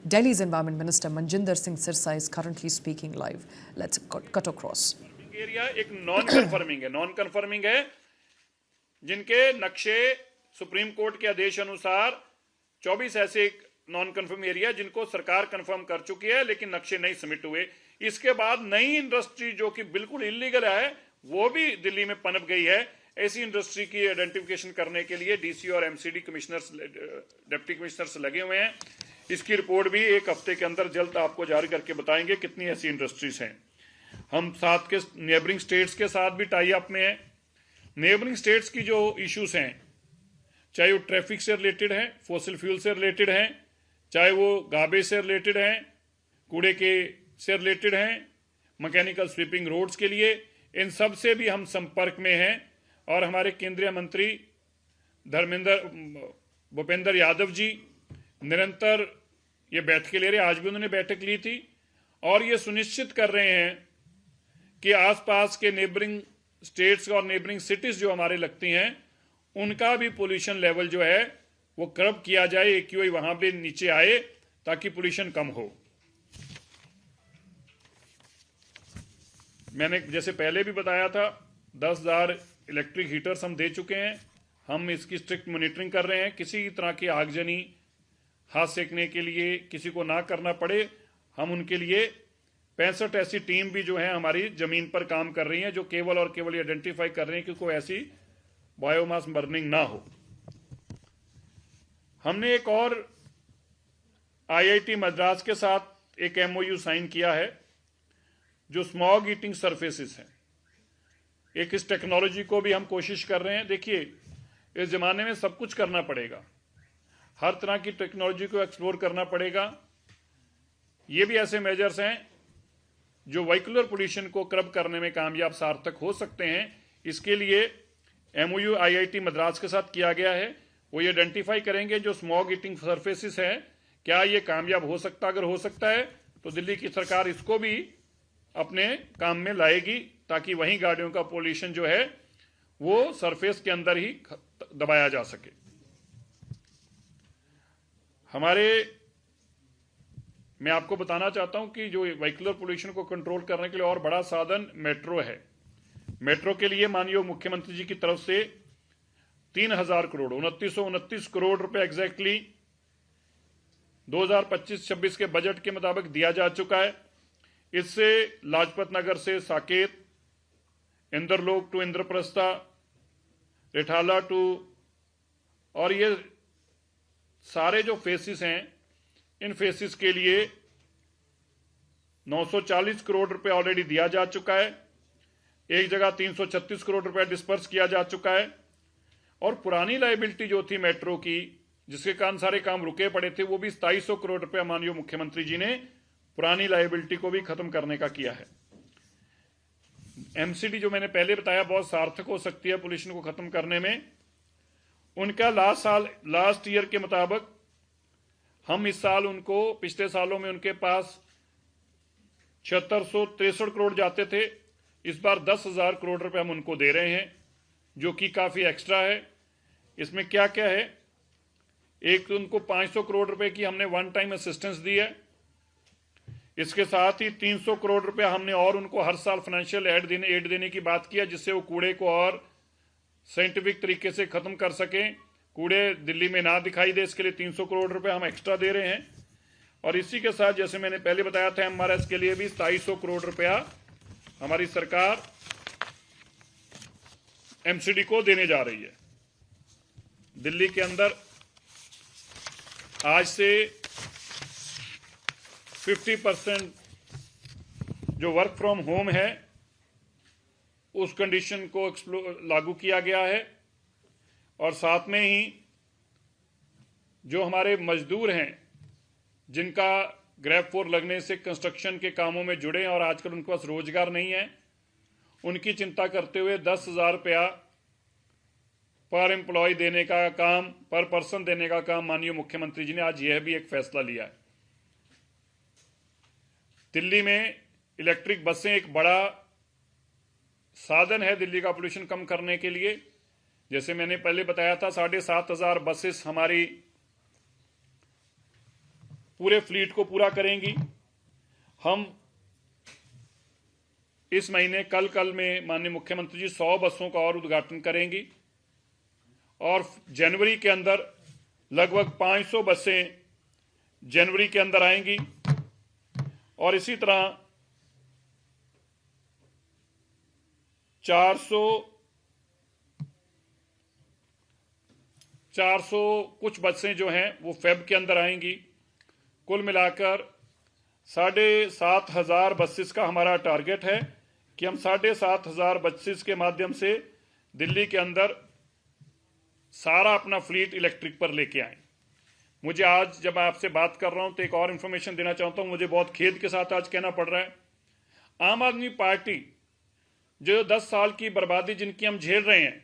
Delhi's Environment Minister Manjinder Singh Sirsa is currently speaking live. Let's cut across. Area एक non confirming है जिनके नक्शे supreme court के आदेश अनुसार 24 ऐसे नॉन कन्फर्म एरिया जिनको सरकार कंफर्म कर चुकी है लेकिन नक्शे नहीं सबमिट हुए। इसके बाद नई इंडस्ट्री जो कि बिल्कुल इलीगल है वो भी दिल्ली में पनप गई है। ऐसी इंडस्ट्री की आइडेंटिफिकेशन करने के लिए डीसी और एमसीडी कमिश्नर्स, डिप्टी कमिश्नर्स लगे हुए हैं। इसकी रिपोर्ट भी एक हफ्ते के अंदर जल्द आपको जारी करके बताएंगे कितनी ऐसी इंडस्ट्रीज हैं। हम साथ के नेबरिंग स्टेट्स के साथ भी टाई अप में हैं। नेबरिंग स्टेट्स की जो इश्यूज हैं, चाहे वो ट्रैफिक से रिलेटेड है, फॉसिल फ्यूल से रिलेटेड है, चाहे वो गार्बेज से रिलेटेड है, कूड़े के से रिलेटेड हैं, मैकेनिकल स्वीपिंग रोड्स के लिए, इन सब से भी हम संपर्क में हैं। और हमारे केंद्रीय मंत्री भूपेंद्र यादव जी निरंतर ये बैठकें ले रहे हैं। आज भी उन्होंने बैठक ली थी और ये सुनिश्चित कर रहे हैं कि आसपास के नेबरिंग स्टेट्स और नेबरिंग सिटीज जो हमारे लगती हैं उनका भी पोल्यूशन लेवल जो है वो कर्ब किया जाए, एक्यूआई वहां भी नीचे आए ताकि पोल्यूशन कम हो। मैंने जैसे पहले भी बताया था 10,000 इलेक्ट्रिक हीटर्स हम दे चुके हैं। हम इसकी स्ट्रिक्ट मॉनिटरिंग कर रहे हैं, किसी तरह की आगजनी हाथ सेकने के लिए किसी को ना करना पड़े। हम उनके लिए 65 ऐसी टीम भी जो है हमारी जमीन पर काम कर रही है जो केवल और केवल आइडेंटिफाई कर रही है कि कोई ऐसी बायोमास बर्निंग ना हो। हमने एक और आईआईटी मद्रास के साथ एक एमओयू साइन किया है जो स्मॉग ईटिंग सरफेसेस हैं। एक इस टेक्नोलॉजी को भी हम कोशिश कर रहे हैं। देखिए, इस जमाने में सब कुछ करना पड़ेगा, हर तरह की टेक्नोलॉजी को एक्सप्लोर करना पड़ेगा। ये भी ऐसे मेजर्स हैं जो व्हीकुलर पोल्यूशन को कर्ब करने में कामयाब सार्थक हो सकते हैं। इसके लिए एमओयू आईआईटी मद्रास के साथ किया गया है। वो ये आइडेंटिफाई करेंगे जो स्मॉग ईटिंग सरफेसेस है क्या ये कामयाब हो सकता। अगर हो सकता है तो दिल्ली की सरकार इसको भी अपने काम में लाएगी ताकि वहीं गाड़ियों का पोल्यूशन जो है वो सरफेस के अंदर ही दबाया जा सके। मैं आपको बताना चाहता हूं कि जो व्हीकुलर पोल्यूशन को कंट्रोल करने के लिए और बड़ा साधन मेट्रो है। मेट्रो के लिए माननीय मुख्यमंत्री जी की तरफ से 3,000 करोड़ 2929 करोड़ रुपए एग्जैक्टली 2025-26 के बजट के मुताबिक दिया जा चुका है। इससे लाजपत नगर से साकेत, इंद्रलोक टू इंद्रप्रस्था, रिठाला टू, और ये सारे जो फेसिस हैं इन फेसिस के लिए 940 करोड़ रुपए ऑलरेडी दिया जा चुका है। एक जगह 336 करोड़ रुपए डिस्पर्स किया जा चुका है। और पुरानी लायबिलिटी जो थी मेट्रो की, जिसके कारण सारे काम रुके पड़े थे, वो भी 2700 करोड़ रुपए माननीय मुख्यमंत्री जी ने पुरानी लायबिलिटी को भी खत्म करने का किया है। एमसीडी जो मैंने पहले बताया बहुत सार्थक हो सकती है पोल्यूशन को खत्म करने में। उनका लास्ट ईयर के मुताबिक हम इस साल उनको, पिछले सालों में उनके पास 7663 करोड़ जाते थे, इस बार 10,000 करोड़ रुपए हम उनको दे रहे हैं जो कि काफी एक्स्ट्रा है। इसमें क्या क्या है, एक तो उनको 500 करोड़ रुपए की हमने वन टाइम असिस्टेंस दी है। इसके साथ ही 300 करोड़ रुपया हमने और उनको हर साल फाइनेंशियल एड देने की बात किया जिससे वो कूड़े को और साइंटिफिक तरीके से खत्म कर सकें, कूड़े दिल्ली में ना दिखाई दे। इसके लिए 300 करोड़ रुपए हम एक्स्ट्रा दे रहे हैं। और इसी के साथ जैसे मैंने पहले बताया था एमआरएस के लिए भी 250 करोड़ रुपया हमारी सरकार एमसीडी को देने जा रही है। दिल्ली के अंदर आज से 50% जो वर्क फ्रॉम होम है उस कंडीशन को लागू किया गया है। और साथ में ही जो हमारे मजदूर हैं जिनका ग्रैब फोर लगने से कंस्ट्रक्शन के कामों में जुड़े हैं और आजकल उनके पास रोजगार नहीं है, उनकी चिंता करते हुए 10,000 रुपया पर एम्प्लॉय देने का काम, पर पर्सन देने का काम माननीय मुख्यमंत्री जी ने आज यह भी एक फैसला लिया है। दिल्ली में इलेक्ट्रिक बसें एक बड़ा साधन है दिल्ली का पोल्यूशन कम करने के लिए। जैसे मैंने पहले बताया था 7,500 बसेस हमारी पूरे फ्लीट को पूरा करेंगी। हम इस महीने कल में माननीय मुख्यमंत्री जी 100 बसों का और उद्घाटन करेंगी और जनवरी के अंदर लगभग 500 बसें जनवरी के अंदर आएंगी और इसी तरह 400 कुछ बसें जो हैं वो फेब के अंदर आएंगी। कुल मिलाकर 7,500 बसेस का हमारा टारगेट है कि हम 7,500 बसेस के माध्यम से दिल्ली के अंदर सारा अपना फ्लीट इलेक्ट्रिक पर लेके आए। मुझे आज जब मैं आपसे बात कर रहा हूं तो एक और इंफॉर्मेशन देना चाहता हूं, मुझे बहुत खेद के साथ आज कहना पड़ रहा है, आम आदमी पार्टी जो 10 साल की बर्बादी जिनकी हम झेल रहे हैं,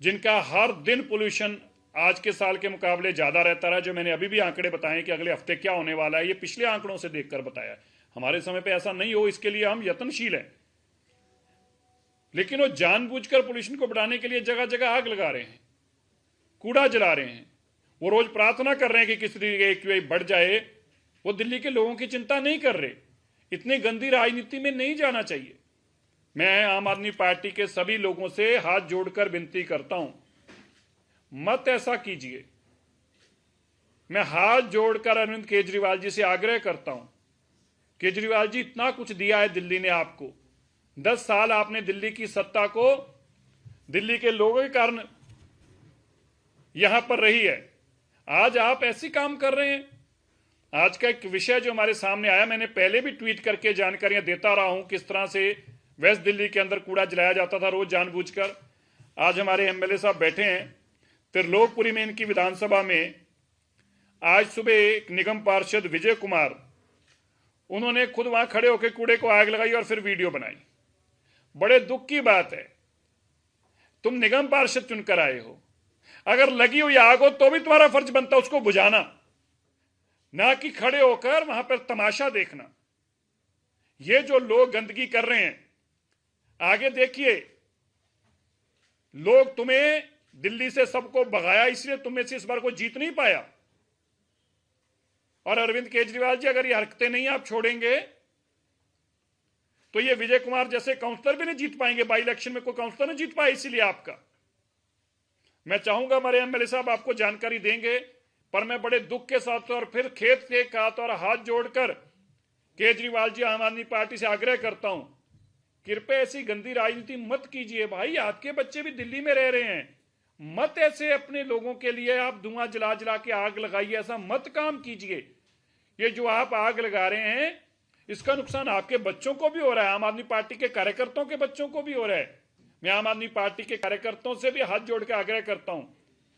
जिनका हर दिन पोल्यूशन आज के साल के मुकाबले ज्यादा रहता रहा, जो मैंने अभी भी आंकड़े बताए कि अगले हफ्ते क्या होने वाला है, ये पिछले आंकड़ों से देखकर बताया। हमारे समय पे ऐसा नहीं हो, इसके लिए हम यत्नशील हैं, लेकिन वो जानबूझकर पोल्यूशन को बढ़ाने के लिए जगह जगह आग लगा रहे हैं, कूड़ा जला रहे हैं। वो रोज प्रार्थना कर रहे हैं कि किस तरीके AQI बढ़ जाए। वो दिल्ली के लोगों की चिंता नहीं कर रहे। इतनी गंदी राजनीति में नहीं जाना चाहिए। मैं आम आदमी पार्टी के सभी लोगों से हाथ जोड़कर विनती करता हूं, मत ऐसा कीजिए। मैं हाथ जोड़कर अरविंद केजरीवाल जी से आग्रह करता हूं, केजरीवाल जी इतना कुछ दिया है दिल्ली ने आपको, 10 साल आपने दिल्ली की सत्ता को दिल्ली के लोगों के कारण यहां पर रही है, आज आप ऐसे काम कर रहे हैं। आज का एक विषय जो हमारे सामने आया, मैंने पहले भी ट्वीट करके जानकारियां देता रहा हूं किस तरह से वेस्ट दिल्ली के अंदर कूड़ा जलाया जाता था रोज जानबूझकर। आज हमारे MLA साहब बैठे हैं त्रिलोकपुरी में, इनकी विधानसभा में आज सुबह एक निगम पार्षद विजय कुमार, उन्होंने खुद वहां खड़े होकर कूड़े को आग लगाई और फिर वीडियो बनाई। बड़े दुख की बात है, तुम निगम पार्षद चुनकर आए हो, अगर लगी हुई आग हो तो भी तुम्हारा फर्ज बनता है उसको बुझाना, ना कि खड़े होकर वहां पर तमाशा देखना। ये जो लोग गंदगी कर रहे हैं, आगे देखिए, लोग तुम्हें दिल्ली से सबको भगाया, इसलिए तुम्हें से इस बार को जीत नहीं पाया। और अरविंद केजरीवाल जी, अगर ये हरकतें नहीं आप छोड़ेंगे तो ये विजय कुमार जैसे काउंसलर भी नहीं जीत पाएंगे। बाई इलेक्शन में कोई काउंसलर नहीं जीत पाया इसीलिए आपका। मैं चाहूंगा हमारे MLA साहब आपको जानकारी देंगे, पर मैं बड़े दुख के साथ और फिर खेत के साथ और हाथ जोड़कर केजरीवाल जी आम आदमी पार्टी से आग्रह करता हूं, कृपया ऐसी गंदी राजनीति मत कीजिए। भाई, आपके बच्चे भी दिल्ली में रह रहे हैं, मत ऐसे अपने लोगों के लिए आप धुआं जला जला के आग लगाइए, ऐसा मत काम कीजिए। ये जो आप आग लगा रहे हैं, इसका नुकसान आपके बच्चों को भी हो रहा है, आम आदमी पार्टी के कार्यकर्ताओं के बच्चों को भी हो रहा है। मैं आम आदमी पार्टी के कार्यकर्ताओं से भी हाथ जोड़ के आग्रह करता हूं,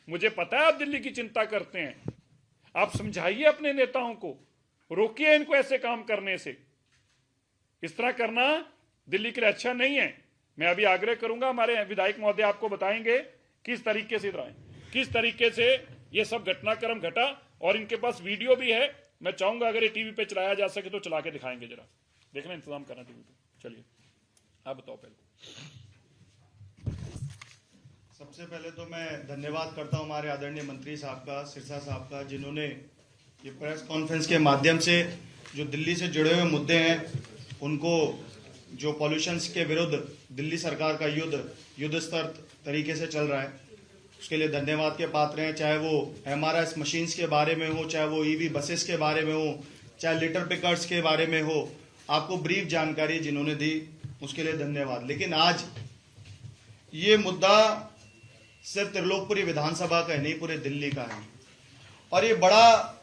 मुझे पता है आप दिल्ली की चिंता करते हैं, आप समझाइए अपने नेताओं को, रोकिए इनको ऐसे काम करने से। इस तरह करना दिल्ली के लिए अच्छा नहीं है। मैं अभी आग्रह करूंगा, हमारे विधायक महोदय आपको बताएंगे किस तरीके से किस तरीके से ये सब घटनाक्रम घटा, और इनके पास वीडियो भी है। मैं चाहूंगा अगर ये टीवी पे चलाया जा सके तो चला के दिखाएंगे, जरा देखना, इंतजाम करना टीवी पे। चलिए आप बताओ पहले। सबसे पहले तो मैं धन्यवाद करता हूं हमारे आदरणीय मंत्री साहब का, सिरसा साहब का, जिन्होंने ये प्रेस कॉन्फ्रेंस के माध्यम से जो दिल्ली से जुड़े हुए मुद्दे हैं उनको, जो पॉल्यूशन के विरुद्ध दिल्ली सरकार का युद्ध स्तर तरीके से चल रहा है, उसके लिए धन्यवाद के पात्र हैं। चाहे वो MRS मशीन्स के बारे में हो, चाहे वो EV बसेस के बारे में हो, चाहे लिटर पिकर्स के बारे में हो, आपको ब्रीफ जानकारी जिन्होंने दी उसके लिए धन्यवाद। लेकिन आज ये मुद्दा सिर्फ त्रिलोकपुरी विधानसभा का नहीं, पूरे दिल्ली का है। और ये बड़ा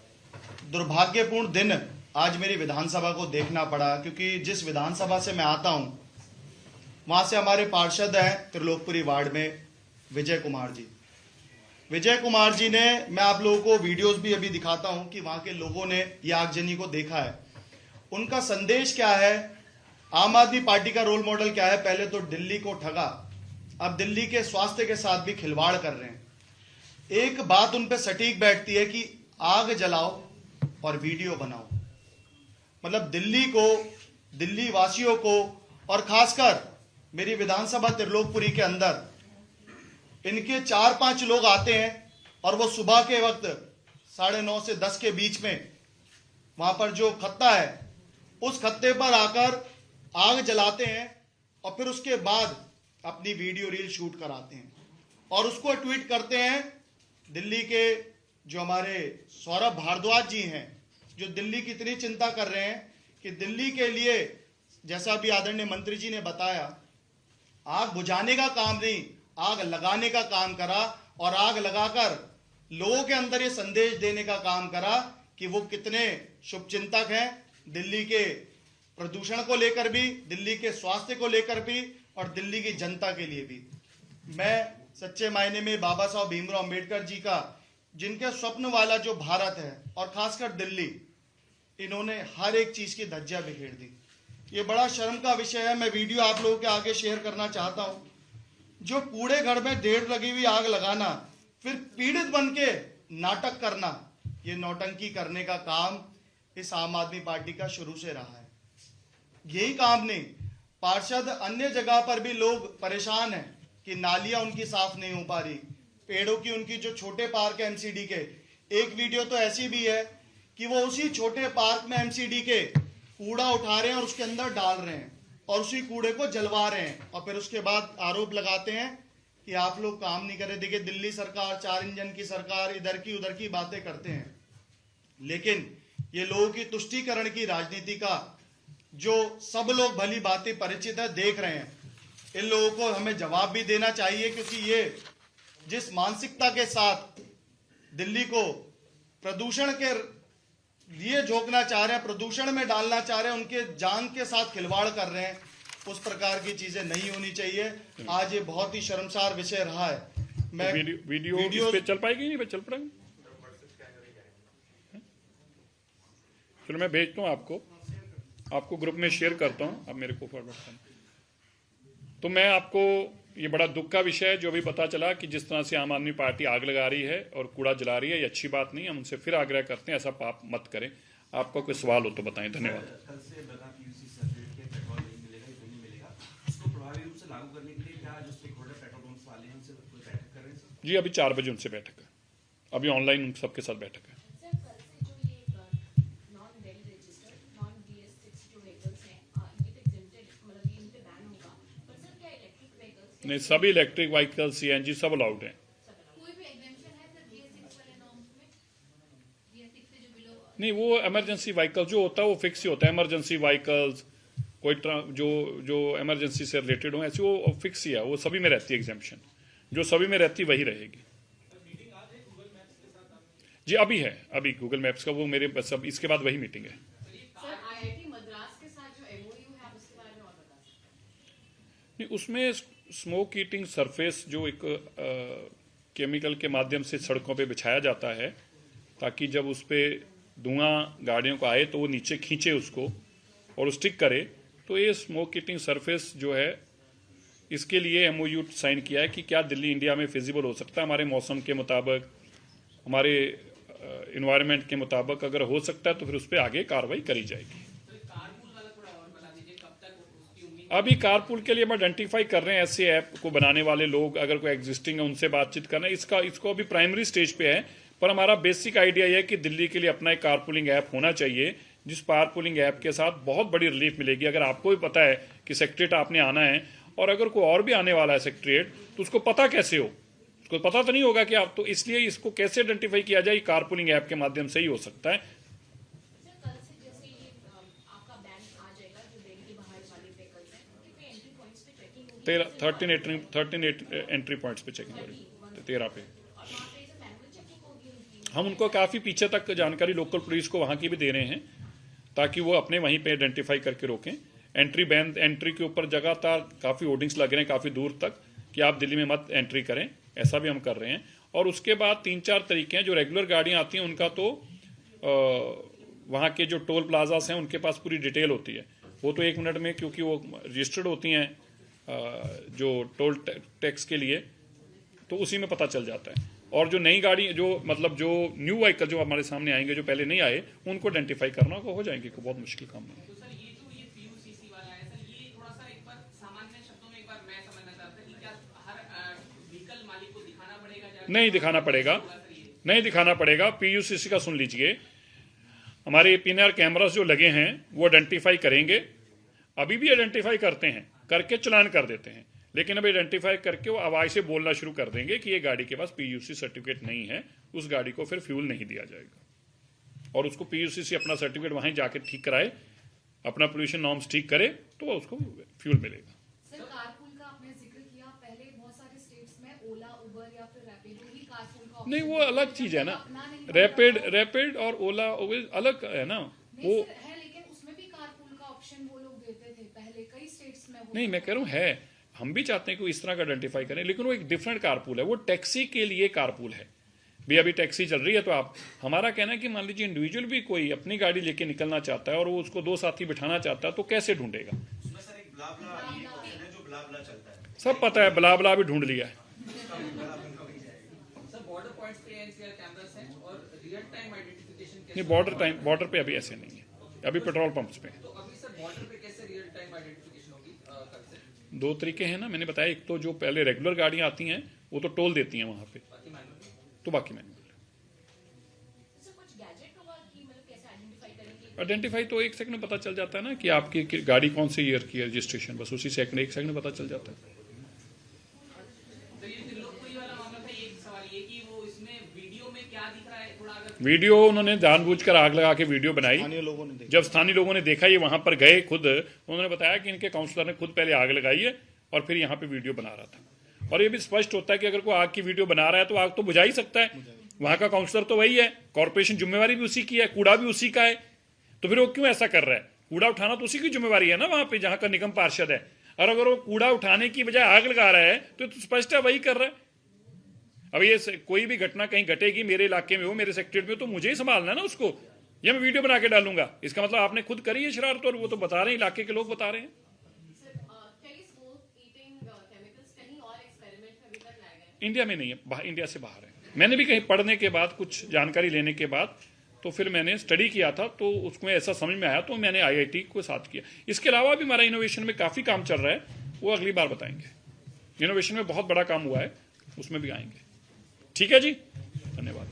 दुर्भाग्यपूर्ण दिन आज मेरी विधानसभा को देखना पड़ा, क्योंकि जिस विधानसभा से मैं आता हूं वहां से हमारे पार्षद हैं त्रिलोकपुरी वार्ड में विजय कुमार जी। विजय कुमार जी ने, मैं आप लोगों को वीडियोस भी अभी दिखाता हूं कि वहां के लोगों ने ये आगजनी को देखा है। उनका संदेश क्या है, आम आदमी पार्टी का रोल मॉडल क्या है। पहले तो दिल्ली को ठगा, अब दिल्ली के स्वास्थ्य के साथ भी खिलवाड़ कर रहे हैं। एक बात उन पे सटीक बैठती है कि आग जलाओ और वीडियो बनाओ। मतलब दिल्ली को, दिल्ली वासियों को, और खासकर मेरी विधानसभा त्रिलोकपुरी के अंदर इनके 4-5 लोग आते हैं और वो सुबह के वक्त 9:30 से 10 के बीच में वहां पर जो खत्ता है उस खत्ते पर आकर आग जलाते हैं और फिर उसके बाद अपनी वीडियो रील शूट कराते हैं और उसको ट्वीट करते हैं। दिल्ली के जो हमारे सौरभ भारद्वाज जी हैं, जो दिल्ली की इतनी चिंता कर रहे हैं कि दिल्ली के लिए, जैसा भी आदरणीय मंत्री जी ने बताया, आग बुझाने का काम नहीं, आग लगाने का काम करा और आग लगाकर लोगों के अंदर ये संदेश देने का काम करा कि वो कितने शुभचिंतक हैं, दिल्ली के प्रदूषण को लेकर भी, दिल्ली के स्वास्थ्य को लेकर भी और दिल्ली की जनता के लिए भी। मैं सच्चे मायने में बाबा साहब भीमराव अंबेडकर जी का, जिनके स्वप्न वाला जो भारत है और खासकर दिल्ली, इन्होंने हर एक चीज की धज्जियां बिखेर दी। ये बड़ा शर्म का विषय है। मैं वीडियो आप लोगों के आगे शेयर करना चाहता हूं। जो कूड़े घर में देर लगी हुई आग लगाना, फिर पीड़ित बन के नाटक करना, ये नौटंकी करने का काम इस आम आदमी पार्टी का शुरू से रहा है। यही काम नहीं, पार्षद अन्य जगह पर भी लोग परेशान हैं कि नालियां उनकी साफ नहीं हो पा रही, पेड़ों की उनकी जो छोटे पार्क है एमसीडी के, एक वीडियो तो ऐसी भी है कि वो उसी छोटे पार्क में एमसीडी के कूड़ा उठा रहे हैं और उसके अंदर डाल रहे हैं और उसी कूड़े को जलवा रहे हैं और फिर उसके बाद आरोप लगाते हैं कि आप लोग काम नहीं कर रहे। देखिए, दिल्ली सरकार, 4 इंजन की सरकार, इधर की उधर की बातें करते हैं, लेकिन ये लोगों की तुष्टीकरण की राजनीति का जो सब लोग भली बातें परिचित है, देख रहे हैं। इन लोगों को हमें जवाब भी देना चाहिए, क्योंकि ये जिस मानसिकता के साथ दिल्ली को प्रदूषण के लिए झोंकना चाह रहे हैं, प्रदूषण में डालना चाह रहे हैं, उनके जान के साथ खिलवाड़ कर रहे हैं, उस प्रकार की चीजें नहीं होनी चाहिए। आज ये बहुत ही शर्मसार विषय रहा है। मैं वीडियो इस पे चल पाएगी, नहीं चल पाएगी? चलो मैं भेजता हूँ आपको ग्रुप में शेयर करता हूँ, आप मेरे को फॉरवर्ड करना। तो मैं आपको, ये बड़ा दुख का विषय है जो अभी पता चला कि जिस तरह से आम आदमी पार्टी आग लगा रही है और कूड़ा जला रही है, ये अच्छी बात नहीं है। हम उनसे फिर आग्रह करते हैं ऐसा पाप मत करें। आपका कोई सवाल हो तो बताएं। धन्यवाद। कल से लगा पीयूसी सर्टिफिकेट के पेट्रोल नहीं मिलेगा, ये नहीं मिलेगा, उसको प्रभावी रूप से लागू करने के लिए क्या जो स्टेक होल्डर पेट्रोल पंप्स वाले हैं उनसे कोई बैठक कर रहे हैं? जी, अभी 4 बजे उनसे बैठक है, अभी ऑनलाइन उन सबके साथ बैठक है। नहीं, सभी इलेक्ट्रिक व्हीकल, सीएनजी सब अलाउड हैं। नहीं, वो इमरजेंसी व्हीकल जो होता है वो फिक्स ही होता है। इमरजेंसी व्हीकल्स, कोई जो इमरजेंसी से रिलेटेड हो, ऐसी वो फिक्स ही है, वो सभी में रहती है एग्जेम्पशन, जो सभी में रहती वही रहेगी। जी अभी है, अभी गूगल मैप्स का वो मेरे सब, इसके बाद वही मीटिंग है। नहीं, उसमें स्मोक ईटिंग सरफेस जो एक केमिकल के माध्यम से सड़कों पे बिछाया जाता है, ताकि जब उस पर धुआं गाड़ियों को आए तो वो नीचे खींचे उसको और स्टिक करे। तो ये स्मोक ईटिंग सरफेस जो है, इसके लिए एमओयू साइन किया है कि क्या दिल्ली इंडिया में फिजिबल हो सकता है, हमारे मौसम के मुताबिक, हमारे इन्वायरमेंट के मुताबिक अगर हो सकता है तो फिर उस पर आगे कार्रवाई करी जाएगी। अभी कारपूल के लिए हम आइडेंटिफाई कर रहे हैं ऐसे ऐप को बनाने वाले लोग, अगर कोई एग्जिस्टिंग है उनसे बातचीत करना। इसको अभी प्राइमरी स्टेज पे है, पर हमारा बेसिक आइडिया यह है कि दिल्ली के लिए अपना एक कारपूलिंग ऐप होना चाहिए, जिस कारपूलिंग ऐप के साथ बहुत बड़ी रिलीफ मिलेगी। अगर आपको भी पता है कि सेक्रेटरीट आपने आना है और अगर कोई और भी आने वाला है सेक्रेटरीट, तो उसको पता कैसे हो, उसको पता तो नहीं होगा कि आप, तो इसलिए इसको कैसे आइडेंटिफाई किया जाए, कारपूलिंग ऐप के माध्यम से ही हो सकता है। 13 एंट्री पॉइंट्स पे चेकिंग हो रही है, 13 पे। हम उनको काफ़ी पीछे तक जानकारी लोकल पुलिस को वहाँ की भी दे रहे हैं, ताकि वो अपने वहीं पे आइडेंटिफाई करके रोकें। एंट्री बैन, एंट्री के ऊपर लगातार काफ़ी होर्डिंग्स लग रहे हैं काफ़ी दूर तक कि आप दिल्ली में मत एंट्री करें, ऐसा भी हम कर रहे हैं। और उसके बाद 3-4 तरीके हैं। जो रेगुलर गाड़ियाँ आती हैं उनका तो वहाँ के जो टोल प्लाजास हैं उनके पास पूरी डिटेल होती है, वो तो 1 मिनट में, क्योंकि वो रजिस्टर्ड होती हैं जो टोल टैक्स के लिए, तो उसी में पता चल जाता है। और जो नई गाड़ी, जो मतलब जो न्यू व्हीकल जो हमारे सामने आएंगे, जो पहले नहीं आए, उनको आइडेंटिफाई करना हो जाएंगे, को बहुत मुश्किल काम नहीं है। नहीं दिखाना पड़ेगा, नहीं दिखाना पड़ेगा। पीयूसीसी का सुन लीजिए, हमारे पीएनआर कैमरास जो लगे हैं वो आइडेंटिफाई करेंगे, अभी भी आइडेंटिफाई करते हैं, करके चलान कर देते हैं, लेकिन अभी आइडेंटिफाई करके वो आवाज से बोलना शुरू कर देंगे कि ये गाड़ी के पास पीयूसी सर्टिफिकेट नहीं है, उस गाड़ी को फिर फ्यूल नहीं दिया जाएगा। और उसको पीयूसी अपना सर्टिफिकेट वहीं जाके ठीक कराए, अपना पोल्यूशन नॉर्म्स ठीक करे, तो उसको फ्यूल मिलेगा। सर, कारपूल का आपने जिक्र किया, पहले बहुत सारे स्टेट्स में ओला, उबर या फिर रैपिडो ही कारपूल का नहीं, वो ऑप्शन अलग देते चीज थे, है ना, अपना नहीं रैपिड और ओला अलग है ना नहीं वो। सर, है, लेकिन उसमें भी कारपूल का ऑप्शन वो लोग देते थे पहले, कई स्टेट्स में नहीं, मैं कह रहा हूँ है, हम भी चाहते हैं कि वो इस तरह का आइडेंटिफाई करें, लेकिन वो एक डिफरेंट कारपूल है, वो टैक्सी के लिए कारपूल है। भी अभी टैक्सी चल रही है, तो आप, हमारा कहना है कि मान लीजिए इंडिविजुअल भी कोई अपनी गाड़ी लेके निकलना चाहता है और वो उसको 2 साथी बिठाना चाहता है, तो कैसे ढूंढेगा? उसमें सर एक ब्लाब्ला ये ऑप्शन है जो ब्लाब्ला चलता है। सब पता है, ब्ला भी ढूंढ लिया है। सर, बॉर्डर पॉइंट्स पे एनसीआर कैमरास हैं और रियल टाइम आइडेंटिफिकेशन कैसे? नहीं, बॉर्डर पे अभी ऐसे नहीं है, अभी पेट्रोल पंप्स पे। तो अभी सर बॉर्डर पे कैसे रियल टाइम आइडेंटिफिकेशन होगी कल से? 2 तरीके हैं ना, मैंने बताया, एक तो जो पहले रेगुलर गाड़ियां आती हैं वो तो टोल देती हैं वहां पे, बाकी मैनुअल? तो बाकी मैनुअल। कुछ गैजेट होगा कि मतलब कैसे आइडेंटिफाई करेंगे? आइडेंटिफाई तो 1 सेकंड में पता चल जाता है ना कि आपकी गाड़ी कौन से ईयर की है, रजिस्ट्रेशन, बस उसी सेकंड 1 सेकंड में पता चल जाता है। तो ये त्रिलोकपुरी वाला मामला था, एक सवाल ये कि वो इसमें वीडियो में क्या दिख रहा है, थोड़ा अगर वीडियो उन्होंने जानबूझकर आग लगा के वीडियो बनाई। स्थानीय लोगों ने देखा। जब स्थानीय लोगों ने देखा, ये वहां पर गए खुद, उन्होंने बताया कि इनके काउंसलर ने खुद पहले आग लगाई है और फिर यहाँ पे वीडियो बना रहा था। और ये भी स्पष्ट होता है कि अगर कोई आग की वीडियो बना रहा है तो आग तो बुझा ही सकता है, वहां का काउंसलर तो वही है, कॉर्पोरेशन जिम्मेवारी भी उसी की है, कूड़ा भी उसी का है, तो फिर वो क्यों ऐसा कर रहा है? कूड़ा उठाना तो उसी की जिम्मेवारी है ना वहां पे, जहां का निगम पार्षद है। और अगर वो कूड़ा उठाने की बजाय आग लगा रहा है तो स्पष्ट है वही कर रहा है। अब ये कोई भी घटना कहीं घटेगी मेरे इलाके में हो, मेरे सेक्रेटरी में, तो मुझे ही संभालना है ना उसको, या मैं वीडियो बना के डालूंगा? इसका मतलब आपने खुद करी है शरारत, और वो तो बता रहे हैं, इलाके के लोग बता रहे हैं। इंडिया में नहीं है, इंडिया से बाहर है। मैंने भी कहीं पढ़ने के बाद, कुछ जानकारी लेने के बाद, तो फिर मैंने स्टडी किया था, तो उसमें ऐसा समझ में आया, तो मैंने आईआईटी को साथ किया। इसके अलावा भी हमारा इनोवेशन में काफ़ी काम चल रहा है, वो अगली बार बताएंगे। इनोवेशन में बहुत बड़ा काम हुआ है, उसमें भी आएंगे। ठीक है जी, धन्यवाद।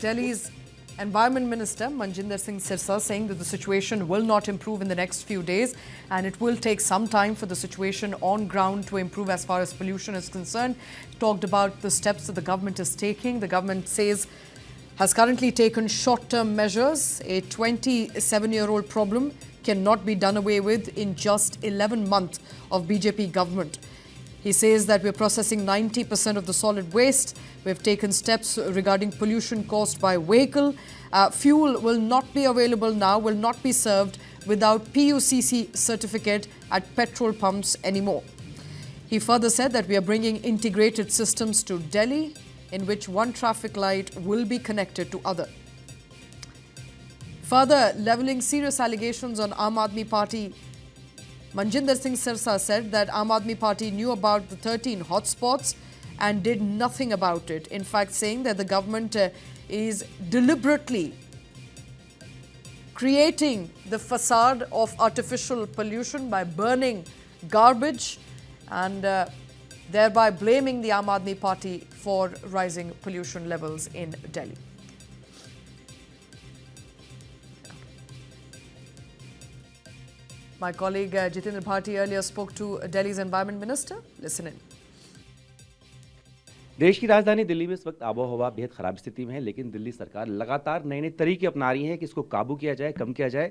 Delhi's Environment Minister Manjinder Singh Sirsa saying that the situation will not improve in the next few days and it will take some time for the situation on ground to improve as far as pollution is concerned. Talked about the steps that the government is taking. The government says has currently taken short-term measures. A 27-year-old problem cannot be done away with in just 11 months of BJP government. He says that we're processing 90% of the solid waste. We've taken steps regarding pollution caused by vehicle. Fuel will not be available now, will not be served without PUCC certificate at petrol pumps anymore. He further said that we are bringing integrated systems to Delhi in which one traffic light will be connected to other. Further levelling serious allegations on Aam Aadmi Party, Manjinder Singh Sirsa said that Aam Aadmi Party knew about the 13 hotspots and did nothing about it. In fact, saying that the government is deliberately creating the facade of artificial pollution by burning garbage and thereby blaming the Aam Aadmi Party for rising pollution levels in Delhi. My colleague Jitendra Bharti earlier spoke to Delhi's Environment Minister. Listen in. देश की राजधानी दिल्ली में इस वक्त आबोहवा बेहद खराब स्थिति में है, लेकिन दिल्ली सरकार लगातार नए नए तरीके अपना रही है कि इसको काबू किया जाए, कम किया जाए।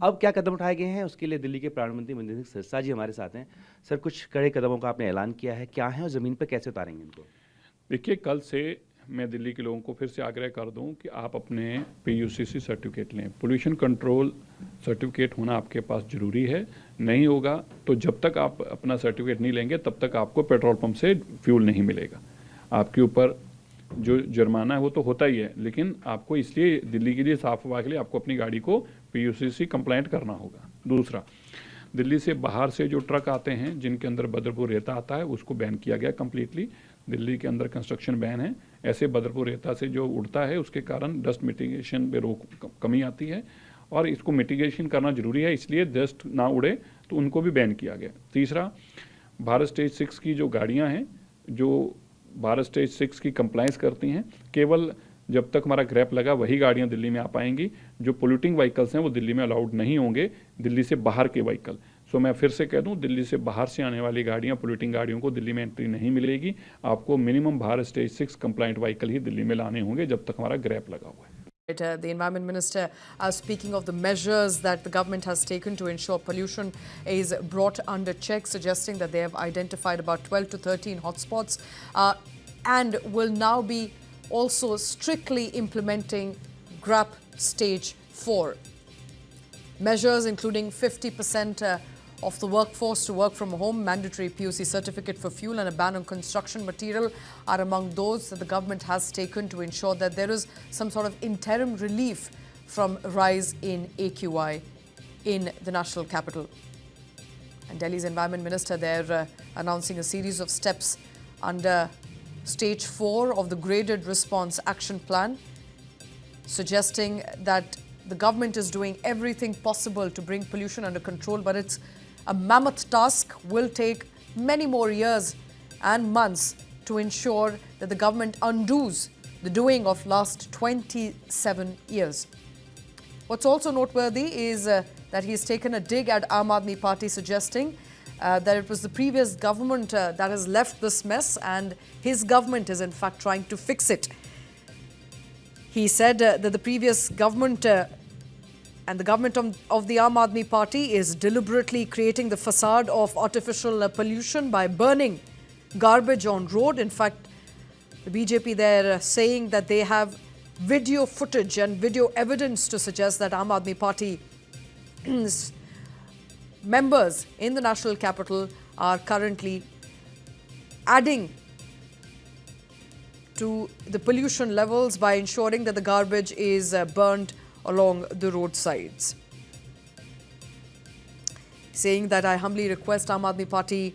अब क्या कदम उठाए गए हैं, उसके लिए दिल्ली के प्रधानमंत्री मनजिंदर सिंह सिरसा जी हमारे साथ हैं। सर, कुछ कड़े कदमों का आपने ऐलान किया है, क्या है और ज़मीन पर कैसे उतारेंगे इनको? देखिए, कल से मैं दिल्ली के लोगों को फिर से आग्रह कर दूं कि आप अपने PUCC सर्टिफिकेट लें। पोल्यूशन कंट्रोल सर्टिफिकेट होना आपके पास ज़रूरी है। नहीं होगा तो जब तक आप अपना सर्टिफिकेट नहीं लेंगे तब तक आपको पेट्रोल पंप से फ्यूल नहीं मिलेगा। आपके ऊपर जो जुर्माना है वो तो होता ही है, लेकिन आपको इसलिए दिल्ली के लिए साफ हवा के लिए आपको अपनी गाड़ी को PUCC कंप्लाइंट करना होगा। दूसरा, दिल्ली से बाहर से जो ट्रक आते हैं जिनके अंदर बदरपुर रेता आता है उसको बैन किया गया कम्प्लीटली। दिल्ली के अंदर कंस्ट्रक्शन बैन है। ऐसे बदरपुर रेता से जो उड़ता है उसके कारण डस्ट मिटिगेशन पे रोक कमी आती है और इसको मिटिगेशन करना जरूरी है, इसलिए डस्ट ना उड़े तो उनको भी बैन किया गया। तीसरा, भारत स्टेज 6 की जो गाड़ियां हैं जो भारत स्टेज 6 की कंप्लायंस करती हैं, केवल जब तक हमारा ग्रैप लगा वही गाड़ियां दिल्ली में आ पाएंगी। जो पोल्यूटिंग व्हीकल्स हैं वो दिल्ली में अलाउड नहीं होंगे, दिल्ली से बाहर के व्हीकल। सो मैं फिर से कह दूं, दिल्ली से बाहर से आने वाली गाड़ियां, पोल्यूटिंग गाड़ियों को दिल्ली में एंट्री नहीं मिलेगी। आपको minimum Bharat stage 6 compliant vehicle ही दिल्ली में लाने होंगे जब तक हमारा ग्रैप लगा हुआ है। The Environment Minister speaking of the measures that the government has taken to ensure pollution is brought under check, suggesting that they have identified about 12 to 13 hotspots and will now be also strictly implementing GRAP Stage 4. Measures including 50% of the workforce to work from home, mandatory PUC certificate for fuel and a ban on construction material are among those that the government has taken to ensure that there is some sort of interim relief from rise in AQI in the national capital. And Delhi's Environment Minister there announcing a series of steps under Stage 4 of the Graded Response Action Plan, suggesting that the government is doing everything possible to bring pollution under control, but it's a mammoth task, will take many more years and months to ensure that the government undoes the doing of last 27 years. What's also noteworthy is that he's taken a dig at Aam Aadmi Party, suggesting that it was the previous government that has left this mess and his government is in fact trying to fix it. He said that the previous government and the government of the Aam Aadmi Party is deliberately creating the facade of artificial pollution by burning garbage on road. In fact, the BJP there saying that they have video footage and video evidence to suggest that Aam Aadmi Party members in the national capital are currently adding to the pollution levels by ensuring that the garbage is burned along the roadsides. Saying that I humbly request Aam Aadmi Party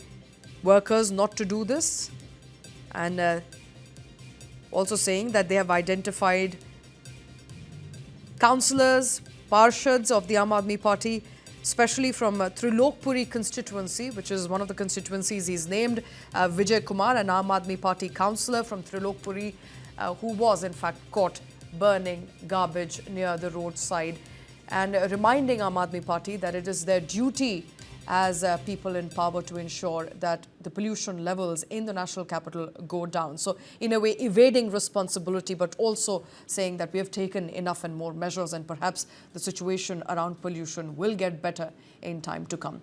workers not to do this, and also saying that they have identified councillors, parshads of the Aam Aadmi Party, especially from Trilokpuri constituency, which is one of the constituencies he's named, Vijay Kumar, an Aam Aadmi Party councillor from Trilokpuri, who was in fact caught burning garbage near the roadside, and reminding Aam Aadmi Party that it is their duty as people in power to ensure that the pollution levels in the national capital go down. So in a way evading responsibility, but also saying that we have taken enough and more measures and perhaps the situation around pollution will get better in time to come.